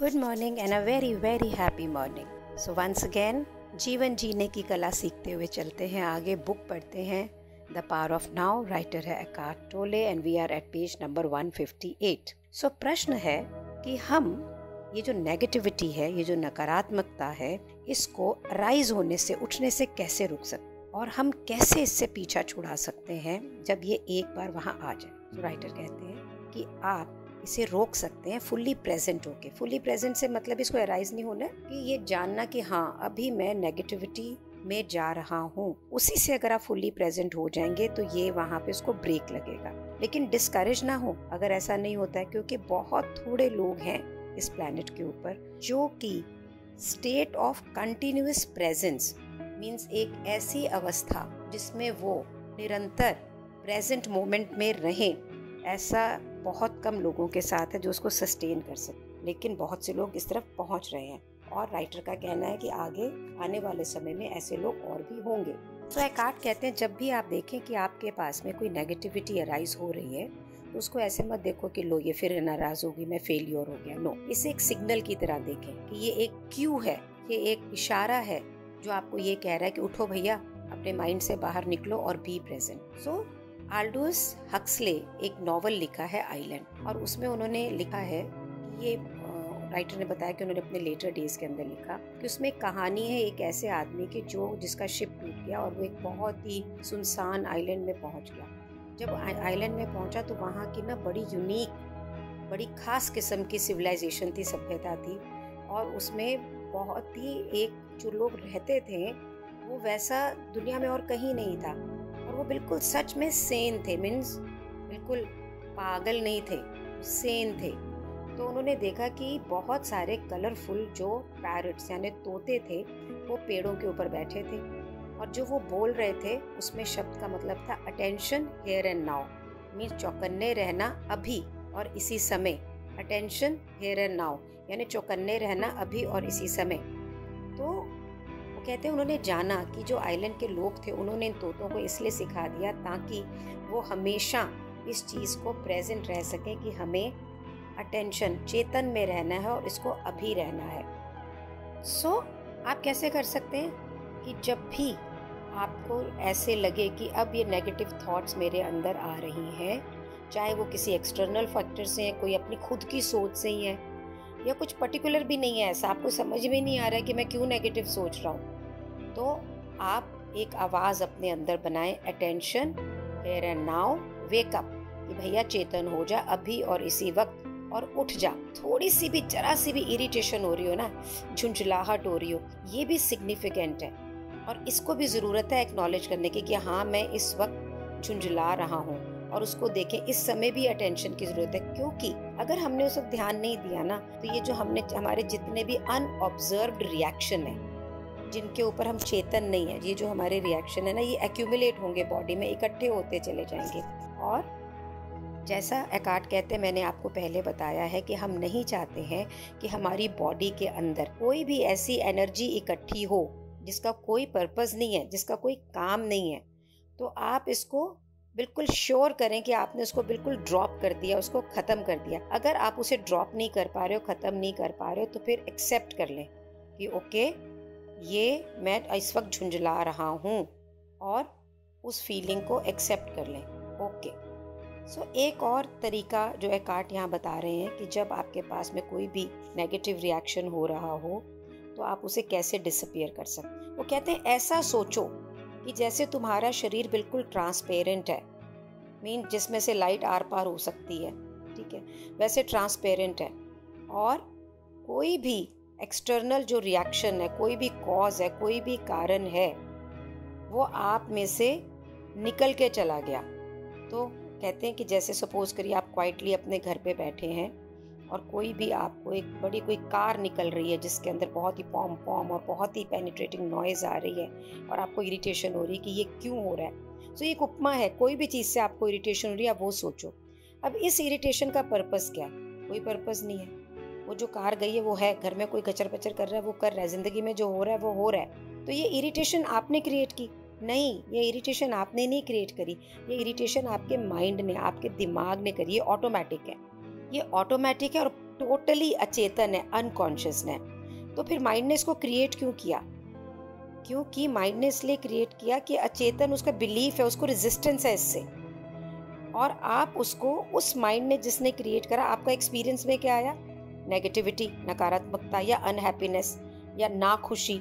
Good morning and a very very happy morning. So once again जीवन जीने की कला सीखते हुए चलते हैं आगे। बुक पढ़ते हैं the power of now. Writer है Eckhart Tolle and we are at page number 158। So प्रश्न है कि हम ये जो नेगेटिविटी है, ये जो नकारात्मकता है, इसको राइज होने से, उठने से कैसे रोक सकते हैं और हम कैसे इससे पीछा छुड़ा सकते हैं जब ये एक बार वहाँ आ जाए। तो राइटर कहते हैं कि आप इसे रोक सकते हैं फुल्ली प्रेजेंट होके। फुल्ली प्रेजेंट से मतलब इसको अराइज नहीं होना कि ये जानना कि हाँ अभी मैं नेगेटिविटी में जा रहा हूँ। उसी से अगर आप फुल्ली प्रेजेंट हो जाएंगे तो ये वहाँ पे इसको ब्रेक लगेगा। लेकिन डिस्करेज ना हो अगर ऐसा नहीं होता है, क्योंकि बहुत थोड़े लोग हैं इस प्लेनेट के ऊपर जो कि state of continuous presence means एक ऐसी अवस्था जिसमें वो निरंतर प्रेजेंट मोमेंट में रहें, ऐसा बहुत कम लोगों के साथ है जो उसको सस्टेन कर सके। लेकिन बहुत से लोग इस तरफ पहुंच रहे हैं और राइटर का कहना है कि आगे आने वाले समय में ऐसे लोग और भी होंगे। तो एकार्ट कहते हैं जब भी आप देखें कि आपके पास में कोई नेगेटिविटी अराइज हो रही है तो उसको ऐसे मत देखो कि लो ये फिर नाराज होगी, मैं फेलियर हो गया। नो, इसे एक सिग्नल की तरह देखें कि ये एक क्यू है, ये एक इशारा है जो आपको ये कह रहा है कि उठो भैया, अपने माइंड से बाहर निकलो और बी प्रेजेंट। सो आल्डोस हक्सले एक नॉवल लिखा है आइलैंड, और उसमें उन्होंने लिखा है कि ये राइटर ने बताया कि उन्होंने अपने लेटर डेज के अंदर लिखा कि उसमें एक कहानी है एक ऐसे आदमी की जिसका शिप टूट गया और वो एक बहुत ही सुनसान आइलैंड में पहुंच गया। जब आइलैंड में पहुंचा तो वहाँ की ना बड़ी यूनिक, बड़ी खास किस्म की सिविलाइजेशन थी, सभ्यता थी, और उसमें बहुत ही एक जो लोग रहते थे वो वैसा दुनिया में और कहीं नहीं था। और वो बिल्कुल सच में सेन थे, मीन्स बिल्कुल पागल नहीं थे, सेन थे। तो उन्होंने देखा कि बहुत सारे कलरफुल जो पैरट्स यानी तोते थे वो पेड़ों के ऊपर बैठे थे, और जो वो बोल रहे थे उसमें शब्द का मतलब था attention here and now, means चौकन्ने रहना अभी और इसी समय। अटेंशन हियर एंड नाउ यानी चौकन्ने रहना अभी और इसी समय। तो कहते हैं उन्होंने जाना कि जो आइलैंड के लोग थे उन्होंने इन तोतों को इसलिए सिखा दिया ताकि वो हमेशा इस चीज़ को प्रेजेंट रह सकें कि हमें अटेंशन, चेतन में रहना है और इसको अभी रहना है। सो आप कैसे कर सकते हैं कि जब भी आपको ऐसे लगे कि अब ये नेगेटिव थॉट्स मेरे अंदर आ रही हैं, चाहे वो किसी एक्सटर्नल फैक्टर से हैं, कोई अपनी खुद की सोच से ही है, या कुछ पर्टिकुलर भी नहीं है, ऐसा आपको समझ में नहीं आ रहा है कि मैं क्यों नेगेटिव सोच रहा हूँ, तो आप एक आवाज़ अपने अंदर बनाएं, attention here and now, wake up, कि भैया चेतन हो जा अभी और इसी वक्त और उठ जा। थोड़ी सी भी, जरा सी भी इरिटेशन हो रही हो ना, झुंझलाहट हो रही हो, ये भी सिग्निफिकेंट है और इसको भी ज़रूरत है एक्नॉलेज करने की कि हाँ मैं इस वक्त झुंझला रहा हूँ, और उसको देखें। इस समय भी अटेंशन की ज़रूरत है, क्योंकि अगर हमने उस वक्त ध्यान नहीं दिया ना तो ये जो हमारे जितने भी अनऑब्जर्व्ड रिएक्शन है, जिनके ऊपर हम चेतन नहीं है, ये जो हमारे रिएक्शन है ना, ये एक्यूमुलेट होंगे बॉडी में, इकट्ठे होते चले जाएंगे। और जैसा एकार्ट कहते हैं, मैंने आपको पहले बताया है कि हम नहीं चाहते हैं कि हमारी बॉडी के अंदर कोई भी ऐसी एनर्जी इकट्ठी हो जिसका कोई पर्पस नहीं है, जिसका कोई काम नहीं है। तो आप इसको बिल्कुल श्योर करें कि आपने उसको बिल्कुल ड्रॉप कर दिया, उसको ख़त्म कर दिया। अगर आप उसे ड्रॉप नहीं कर पा रहे हो, ख़त्म नहीं कर पा रहे हो, तो फिर एक्सेप्ट कर लें कि ओके, ये मैं इस वक्त झुंझला रहा हूँ, और उस फीलिंग को एक्सेप्ट कर लें। ओके। सो एक और तरीका जो एकार्ट यहाँ बता रहे हैं कि जब आपके पास में कोई भी नेगेटिव रिएक्शन हो रहा हो तो आप उसे कैसे डिसअपियर कर सकते। वो कहते हैं ऐसा सोचो कि जैसे तुम्हारा शरीर बिल्कुल ट्रांसपेरेंट है, मीन जिसमें से लाइट आर पार हो सकती है, ठीक है, वैसे ट्रांसपेरेंट है, और कोई भी एक्सटर्नल जो रिएक्शन है, कोई भी कॉज है, कोई भी कारण है, वो आप में से निकल के चला गया। तो कहते हैं कि जैसे सपोज करिए आप क्वाइटली अपने घर पे बैठे हैं और कोई भी आपको एक बड़ी कोई कार निकल रही है जिसके अंदर बहुत ही पॉम पॉम और बहुत ही पेनिट्रेटिंग नॉइज़ आ रही है और आपको इरिटेशन हो रही है कि ये क्यों हो रहा है। सो ये एक उपमा है, कोई भी चीज़ से आपको इरिटेशन हो रही है, आप वो सोचो। अब इस इरिटेशन का पर्पस क्या है? कोई पर्पस नहीं है। वो जो कार गई है वो है, घर में कोई कचर पचर कर रहा है वो कर रहा है, ज़िंदगी में जो हो रहा है वो हो रहा है। तो ये इरिटेशन आपने क्रिएट की नहीं, ये इरिटेशन आपने नहीं क्रिएट करी, ये इरिटेशन आपके माइंड ने, आपके दिमाग ने करी। ये ऑटोमेटिक है, ये ऑटोमेटिक है और टोटली अचेतन है, अनकॉन्शियस है। तो फिर माइंड ने इसको क्रिएट क्यों किया? क्योंकि माइंड ने इसलिए क्रिएट किया कि अचेतन उसका बिलीफ है, उसको रेजिस्टेंस है इससे, और आप उसको, उस माइंड ने जिसने क्रिएट करा, आपका एक्सपीरियंस में क्या आया? नेगेटिविटी, नकारात्मकता या अनहैप्पीनेस या नाखुशी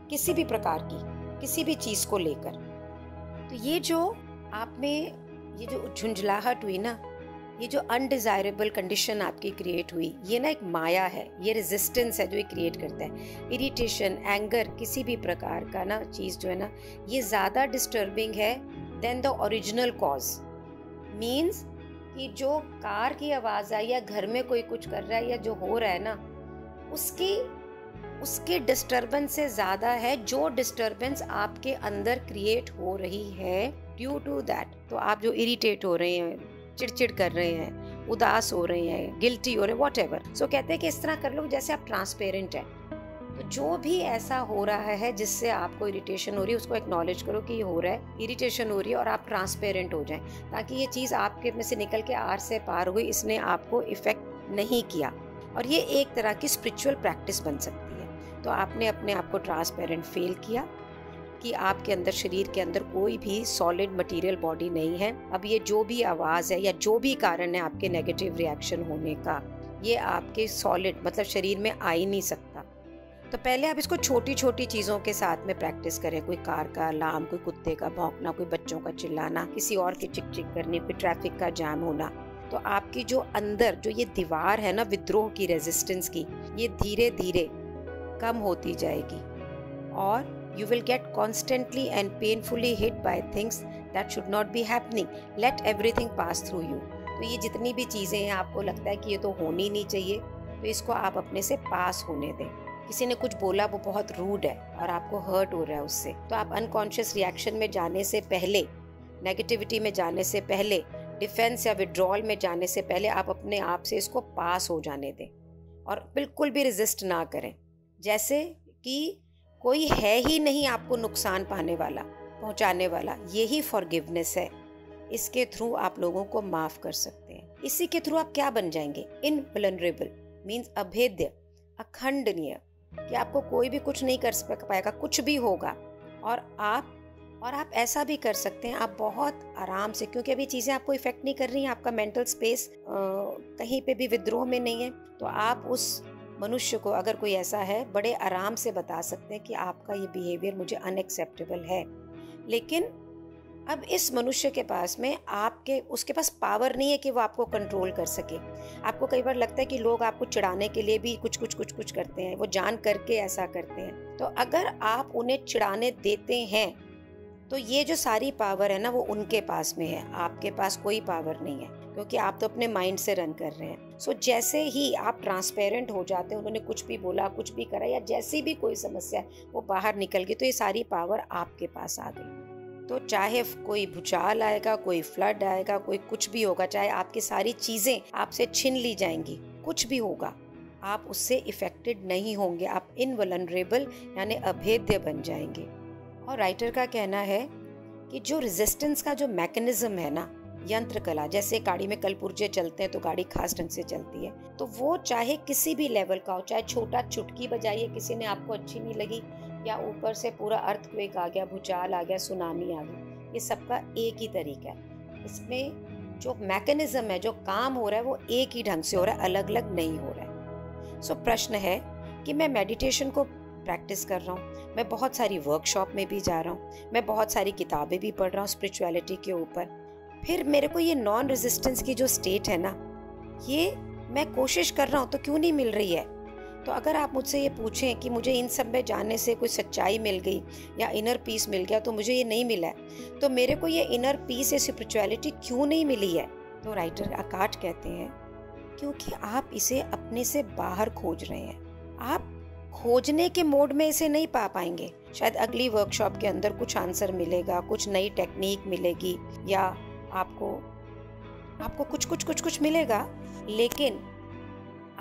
किसी भी प्रकार की, किसी भी चीज़ को लेकर। तो ये जो आप में ये जो झुंझलाहट हुई ना, ये जो अनडिजायरेबल कंडीशन आपकी क्रिएट हुई, ये ना एक माया है, ये रेजिस्टेंस है जो ये क्रिएट करता है। इरिटेशन, एंगर, किसी भी प्रकार का ना चीज़ जो है ना, ये ज़्यादा डिस्टर्बिंग है then the original cause. Means कि जो कार की आवाज़ आई या घर में कोई कुछ कर रहा है या जो हो रहा है ना, उसके डिस्टर्बेंस से ज़्यादा है जो डिस्टर्बेंस आपके अंदर क्रिएट हो रही है ड्यू टू दैट। तो आप जो इरिटेट हो रहे हैं, चिड़चिड़ कर रहे हैं, उदास हो रहे हैं, गिल्टी हो रहे हैं, वॉट एवर। सो कहते हैं कि इस तरह कर लो जैसे आप ट्रांसपेरेंट हैं। तो जो भी ऐसा हो रहा है जिससे आपको इरिटेशन हो रही है, उसको एक्नॉलेज करो कि ये हो रहा है, इरिटेशन हो रही है, और आप ट्रांसपेरेंट हो जाएं, ताकि ये चीज़ आपके में से निकल के आर से पार हुई, इसने आपको इफेक्ट नहीं किया। और ये एक तरह की स्पिरिचुअल प्रैक्टिस बन सकती है। तो आपने अपने आप को ट्रांसपेरेंट फील किया कि आपके अंदर, शरीर के अंदर कोई भी सॉलिड मटेरियल बॉडी नहीं है। अब ये जो भी आवाज़ है या जो भी कारण है आपके नेगेटिव रिएक्शन होने का, ये आपके सॉलिड मतलब शरीर में आ ही नहीं सकता। तो पहले आप इसको छोटी छोटी चीज़ों के साथ में प्रैक्टिस करें। कोई कार का अलार्म, कोई कुत्ते का भौंकना, कोई बच्चों का चिल्लाना, किसी और की चिक चिक करनी, कोई ट्रैफिक का जाम होना। तो आपकी जो अंदर जो ये दीवार है ना विद्रोह की, रेजिस्टेंस की, ये धीरे धीरे कम होती जाएगी और you will get constantly and painfully hit by things that should not be happening. Let everything pass through you. तो ये जितनी भी चीज़ें हैं आपको लगता है कि ये तो होनी नहीं चाहिए, तो इसको आप अपने से पास होने दें। किसी ने कुछ बोला, वो बहुत रूड है और आपको हर्ट हो रहा है उससे, तो आप अनकॉन्शियस रिएक्शन में जाने से पहले, नेगेटिविटी में जाने से पहले, डिफेंस या विड्रॉल में जाने से पहले आप अपने आप से इसको पास हो जाने दें और बिल्कुल भी रेजिस्ट ना करें, जैसे कि कोई है ही नहीं आपको नुकसान पहुंचाने वाला। यही फॉरगिवनेस है। इसके थ्रू आप लोगों को माफ कर सकते हैं। इसी के थ्रू आप क्या बन जाएंगे? इनवल्नरेबल मीन्स अभेद्य, अखंडनीय, कि आपको कोई भी कुछ नहीं कर पाएगा, कुछ भी होगा। और आप ऐसा भी कर सकते हैं, आप बहुत आराम से, क्योंकि अभी चीज़ें आपको इफेक्ट नहीं कर रही हैं, आपका मेंटल स्पेस कहीं पे भी विद्रोह में नहीं है, तो आप उस मनुष्य को, अगर कोई ऐसा है, बड़े आराम से बता सकते हैं कि आपका ये बिहेवियर मुझे अनएक्सेप्टेबल है। लेकिन अब इस मनुष्य के पास में उसके पास पावर नहीं है कि वो आपको कंट्रोल कर सके। आपको कई बार लगता है कि लोग आपको चिढ़ाने के लिए भी कुछ करते हैं, वो जान करके ऐसा करते हैं। तो अगर आप उन्हें चिढ़ाने देते हैं तो ये जो सारी पावर है ना, वो उनके पास में है, आपके पास कोई पावर नहीं है, क्योंकि आप तो अपने माइंड से रन कर रहे हैं। सो जैसे ही आप ट्रांसपेरेंट हो जाते हैं, उन्होंने कुछ भी बोला, कुछ भी करा, या जैसी भी कोई समस्या है वो बाहर निकल गई, तो ये सारी पावर आपके पास आ गई। तो चाहे कोई भूचाल आएगा, कोई फ्लड आएगा, कोई कुछ भी होगा, चाहे आपकी सारी चीज़ें आपसे छीन ली जाएंगी, कुछ भी होगा, आप उससे इफेक्टेड नहीं होंगे। आप इनवल्नरेबल यानी अभेद्य बन जाएंगे। और राइटर का कहना है कि जो रेजिस्टेंस का जो मैकेनिज्म है ना, यंत्र कला, जैसे गाड़ी में कल पुर्जे चलते हैं तो गाड़ी खास ढंग से चलती है, तो वो चाहे किसी भी लेवल का हो, चाहे छोटा चुटकी बजाइए, किसी ने आपको अच्छी नहीं लगी, या ऊपर से पूरा अर्थक्वेक आ गया, भूचाल आ गया, सुनामी आ गई, ये सबका एक ही तरीका है। इसमें जो मैकेनिज्म है, जो काम हो रहा है, वो एक ही ढंग से हो रहा है, अलग अलग नहीं हो रहा है। सो प्रश्न है कि मैं मेडिटेशन को प्रैक्टिस कर रहा हूँ, मैं बहुत सारी वर्कशॉप में भी जा रहा हूँ, मैं बहुत सारी किताबें भी पढ़ रहा हूँ स्पिरिचुअलिटी के ऊपर, फिर मेरे को ये नॉन रेजिस्टेंस की जो स्टेट है ना, ये मैं कोशिश कर रहा हूँ तो क्यों नहीं मिल रही है? तो अगर आप मुझसे ये पूछें कि मुझे इन सब में जाने से कोई सच्चाई मिल गई या इनर पीस मिल गया, तो मुझे ये नहीं मिला है, तो मेरे को ये इनर पीस या स्पिरिचुअलिटी क्यों नहीं मिली है? तो राइटर एकार्ट कहते हैं, क्योंकि आप इसे अपने से बाहर खोज रहे हैं। आप खोजने के मोड में इसे नहीं पा पाएंगे। शायद अगली वर्कशॉप के अंदर कुछ आंसर मिलेगा, कुछ नई टेक्निक मिलेगी, या आपको कुछ मिलेगा, लेकिन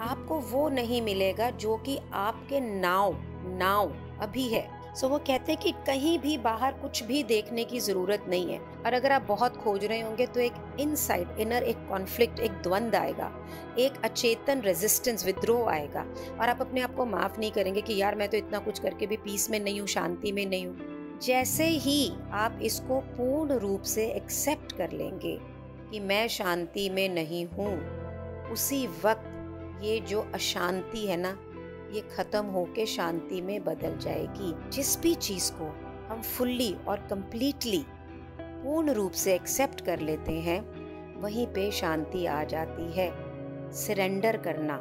आपको वो नहीं मिलेगा जो कि आपके नाव अभी है। सो वो कहते हैं कि कहीं भी बाहर कुछ भी देखने की ज़रूरत नहीं है, और अगर आप बहुत खोज रहे होंगे तो एक इनसाइड इनर एक कॉन्फ्लिक्ट, एक द्वंद आएगा, एक अचेतन रेजिस्टेंस, विद्रोह आएगा, और आप अपने आप को माफ़ नहीं करेंगे कि यार मैं तो इतना कुछ करके भी पीस में नहीं हूँ, शांति में नहीं हूँ। जैसे ही आप इसको पूर्ण रूप से एक्सेप्ट कर लेंगे कि मैं शांति में नहीं हूँ, उसी वक्त ये जो अशांति है ना, ये ख़त्म होके शांति में बदल जाएगी। जिस भी चीज़ को हम फुल्ली और कंप्लीटली पूर्ण रूप से एक्सेप्ट कर लेते हैं, वहीं पे शांति आ जाती है। सरेंडर करना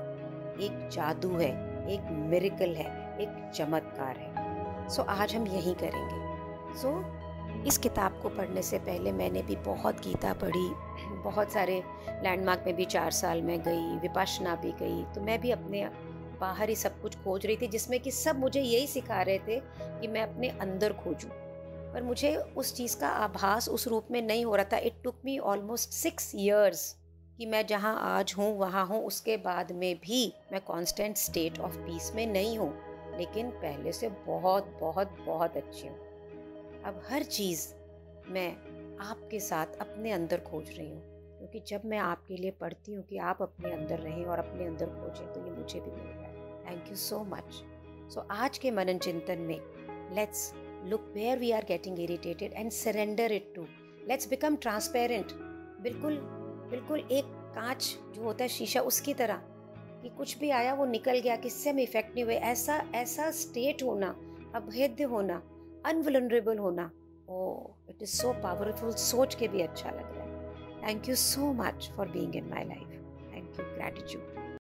एक जादू है, एक मिरेकल है, एक चमत्कार है। सो आज हम यही करेंगे। सो इस किताब को पढ़ने से पहले मैंने भी बहुत गीता पढ़ी, बहुत सारे लैंडमार्क में भी 4 साल में गई, विपश्यना भी गई। तो मैं भी अपने बाहर ही सब कुछ खोज रही थी, जिसमें कि सब मुझे यही सिखा रहे थे कि मैं अपने अंदर खोजूं, पर मुझे उस चीज़ का आभास उस रूप में नहीं हो रहा था। It took me almost 6 years कि मैं जहाँ आज हूँ वहाँ हूँ। उसके बाद में भी मैं कांस्टेंट स्टेट ऑफ पीस में नहीं हूँ, लेकिन पहले से बहुत बहुत बहुत अच्छी हूँ। अब हर चीज़ मैं आपके साथ अपने अंदर खोज रही हूँ, क्योंकि जब मैं आपके लिए पढ़ती हूँ कि आप अपने अंदर रहें और अपने अंदर खोजें, तो ये मुझे भी मिल रहा है। Thank you so much. So आज के मनन चिंतन में let's look where we are getting irritated and surrender it to. Let's become transparent, बिल्कुल बिल्कुल एक कांच जो होता है शीशा, उसकी तरह कि कुछ भी आया वो निकल गया, किससे हम इफेक्ट नहीं हुए। ऐसा स्टेट होना, अभेद्य होना, अनवल्नरेबल होना, oh it is so powerful. सोच के भी अच्छा लग रहा है। Thank you so much for being in my life. Thank you, gratitude.